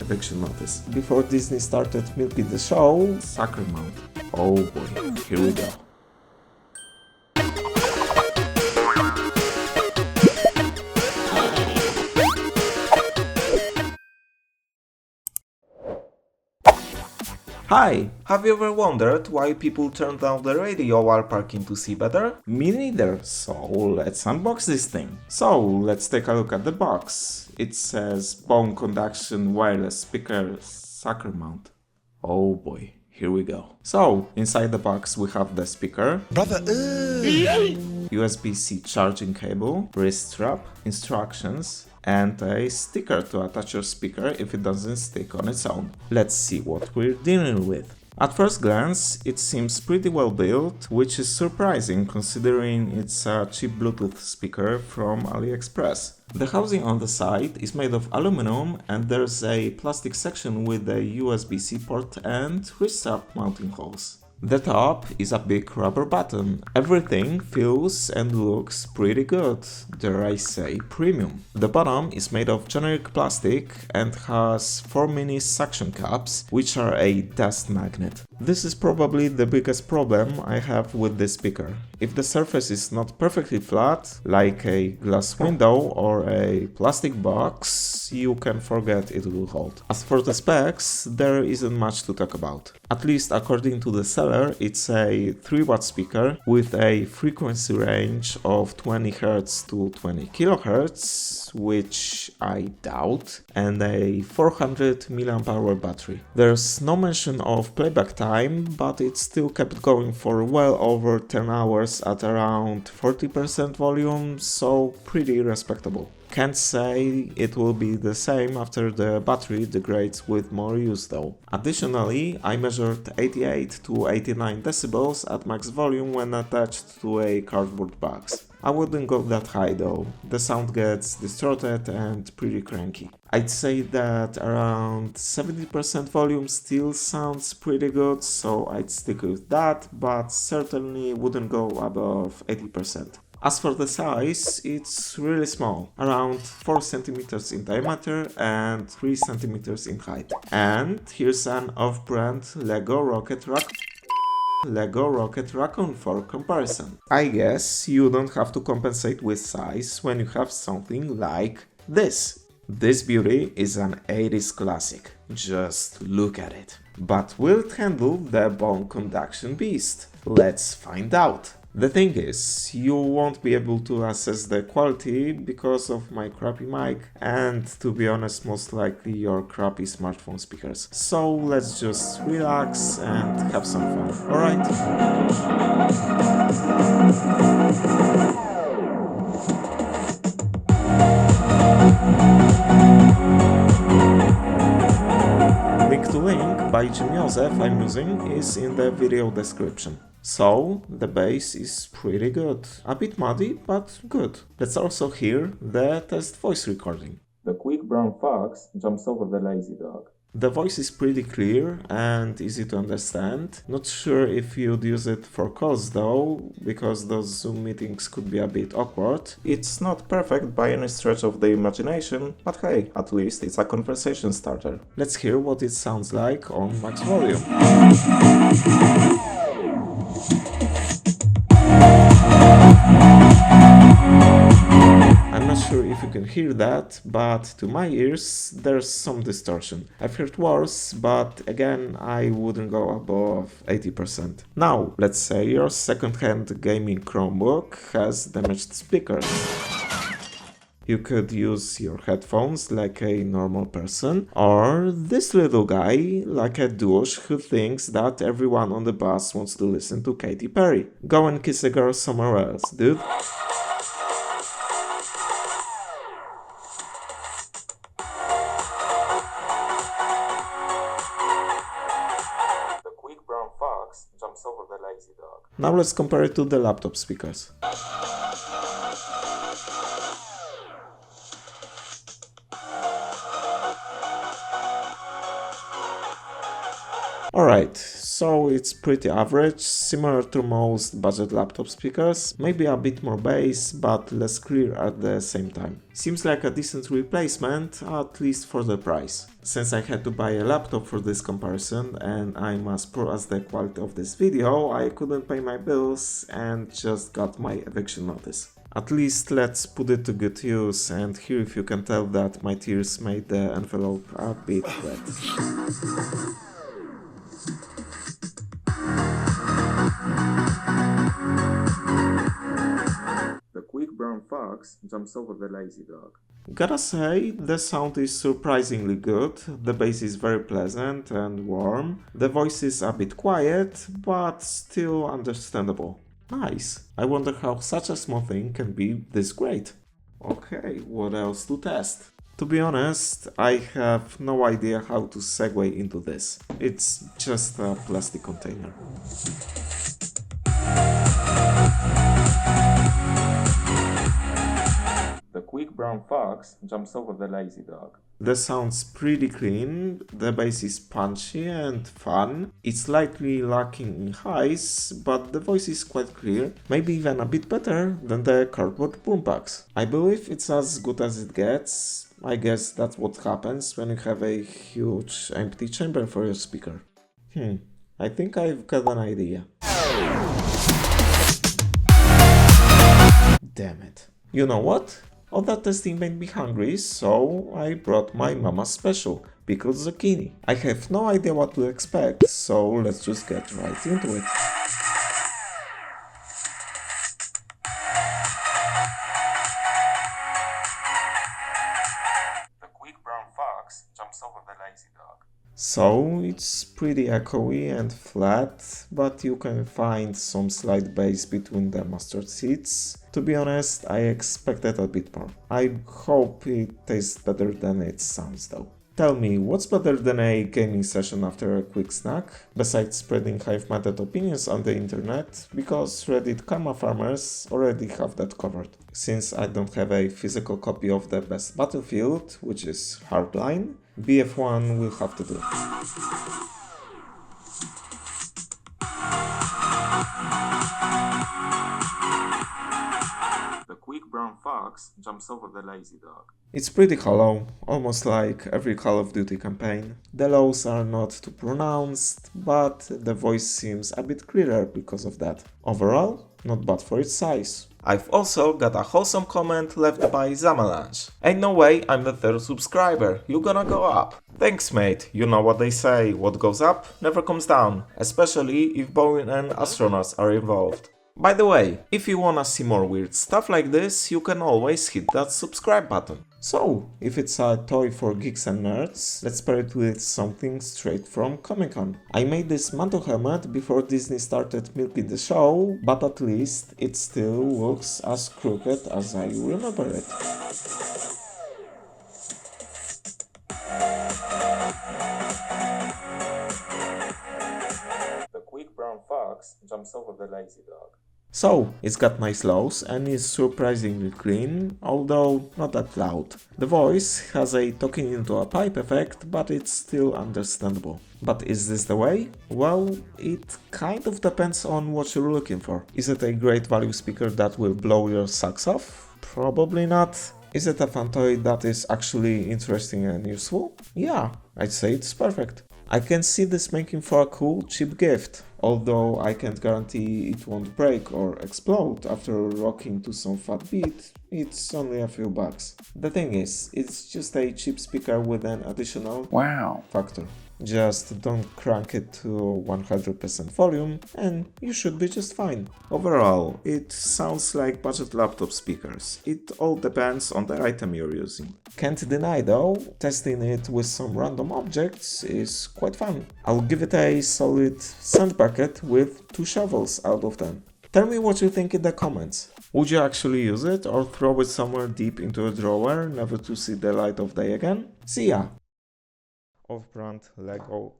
Eviction Notice. Before Disney started milking the show, Sucker Mount. Oh boy, here we go. Hi! Have you ever wondered why people turn down the radio while parking to see better? Me neither, so let's unbox this thing. So let's take a look at the box. It says Bone Conduction Wireless Speaker Sucker Mount. Oh boy, here we go. So inside the box we have the speaker, USB-C charging cable, wrist strap, instructions, and a sticker to attach your speaker if it doesn't stick on its own. Let's see what we're dealing with. At first glance, it seems pretty well built, which is surprising considering it's a cheap Bluetooth speaker from AliExpress. The housing on the side is made of aluminum and there's a plastic section with a USB-C port and wrist strap mounting holes. The top is a big rubber button. Everything feels and looks pretty good, dare I say premium. The bottom is made of generic plastic and has 4 mini suction cups, which are a dust magnet. This is probably the biggest problem I have with this speaker. If the surface is not perfectly flat, like a glass window or a plastic box, you can forget it will hold. As for the specs, there isn't much to talk about. At least according to the seller, it's a 3-watt speaker with a frequency range of 20 Hz to 20 kHz, which I doubt, and a 400 mAh battery. There's no mention of playback time, but it still kept going for well over 10 hours at around 40% volume, so pretty respectable. Can't say it will be the same after the battery degrades with more use though. Additionally, I measured 88 to 89 decibels at max volume when attached to a cardboard box. I wouldn't go that high though, the sound gets distorted and pretty cranky. I'd say that around 70% volume still sounds pretty good, so I'd stick with that, but certainly wouldn't go above 80%. As for the size, it's really small, around 4 cm in diameter and 3 cm in height. And here's an off-brand Lego Rocket Raccoon for comparison. I guess you don't have to compensate with size when you have something like this. This beauty is an 80s classic, just look at it. But will it handle the bone conduction beast? Let's find out. The thing is, you won't be able to assess the quality because of my crappy mic and, to be honest, most likely your crappy smartphone speakers. So let's just relax and have some fun, alright? Link to Link by Jim Joseph I'm using is in the video description. So, the bass is pretty good. A bit muddy, but good. Let's also hear the test voice recording. The quick brown fox jumps over the lazy dog. The voice is pretty clear and easy to understand. Not sure if you'd use it for calls though, because those Zoom meetings could be a bit awkward. It's not perfect by any stretch of the imagination, but hey, at least it's a conversation starter. Let's hear what it sounds like on max volume. I'm not sure if you can hear that, but to my ears there's some distortion. I've heard worse, but again I wouldn't go above 80%. Now, let's say your second-hand gaming Chromebook has damaged speakers. You could use your headphones like a normal person, or this little guy like a douche who thinks that everyone on the bus wants to listen to Katy Perry. Go and kiss a girl somewhere else, dude. The quick brown fox jumps over the lazy dog. Now let's compare it to the laptop speakers. Alright, so it's pretty average, similar to most budget laptop speakers, maybe a bit more bass, but less clear at the same time. Seems like a decent replacement, at least for the price. Since I had to buy a laptop for this comparison and I must prove the quality of this video, I couldn't pay my bills and just got my eviction notice. At least let's put it to good use, and here if you can tell that my tears made the envelope a bit wet. The quick brown fox jumps over the lazy dog. Gotta say, the sound is surprisingly good, the bass is very pleasant and warm, the voice is a bit quiet, but still understandable. Nice. I wonder how such a small thing can be this great. Okay, what else to test? To be honest, I have no idea how to segue into this. It's just a plastic container. The quick brown fox jumps over the lazy dog. The sound's pretty clean, the bass is punchy and fun, it's slightly lacking in highs, but the voice is quite clear, maybe even a bit better than the cardboard Boombox. I believe it's as good as it gets. I guess that's what happens when you have a huge empty chamber for your speaker. I think I've got an idea. Damn it. You know what? All that testing made me hungry, so I brought my mama's special, pickled zucchini. I have no idea what to expect, so let's just get right into it. The quick brown fox jumps over the lazy dog. So it's pretty echoey and flat, but you can find some slight bass between the mustard seeds. To be honest, I expected a bit more. I hope it tastes better than it sounds though. Tell me, what's better than a gaming session after a quick snack? Besides spreading hive-minded opinions on the internet, because Reddit karma farmers already have that covered. Since I don't have a physical copy of the best Battlefield, which is Hardline, BF1 will have to do. The quick brown fox jumps over the lazy dog. It's pretty hollow, almost like every Call of Duty campaign. The lows are not too pronounced, but the voice seems a bit clearer because of that. Overall, not bad for its size. I've also got a wholesome comment left by Zamalanch. Ain't no way I'm the third subscriber, you gonna go up. Thanks mate, you know what they say, what goes up never comes down, especially if Boeing and astronauts are involved. By the way, if you wanna see more weird stuff like this, you can always hit that subscribe button. So, if it's a toy for geeks and nerds, let's pair it with something straight from Comic-Con. I made this Mandalorian Helmet before Disney started milking the show, but at least it still looks as crooked as I remember it. The quick brown fox jumps over the lazy dog. So, it's got nice lows and is surprisingly clean, although not that loud. The voice has a talking into a pipe effect, but it's still understandable. But is this the way? Well, it kind of depends on what you're looking for. Is it a great value speaker that will blow your socks off? Probably not. Is it a fun toy that is actually interesting and useful? Yeah, I'd say it's perfect. I can see this making for a cool, cheap gift, although I can't guarantee it won't break or explode after rocking to some fat beat. It's only a few bucks. The thing is, it's just a cheap speaker with an additional factor. Just don't crank it to 100% volume and you should be just fine. Overall, it sounds like budget laptop speakers. It all depends on the item you're using. Can't deny though, testing it with some random objects is quite fun. I'll give it a solid sand bucket with 2 shovels out of 10. Tell me what you think in the comments. Would you actually use it or throw it somewhere deep into a drawer, never to see the light of day again? See ya! Off-brand Lego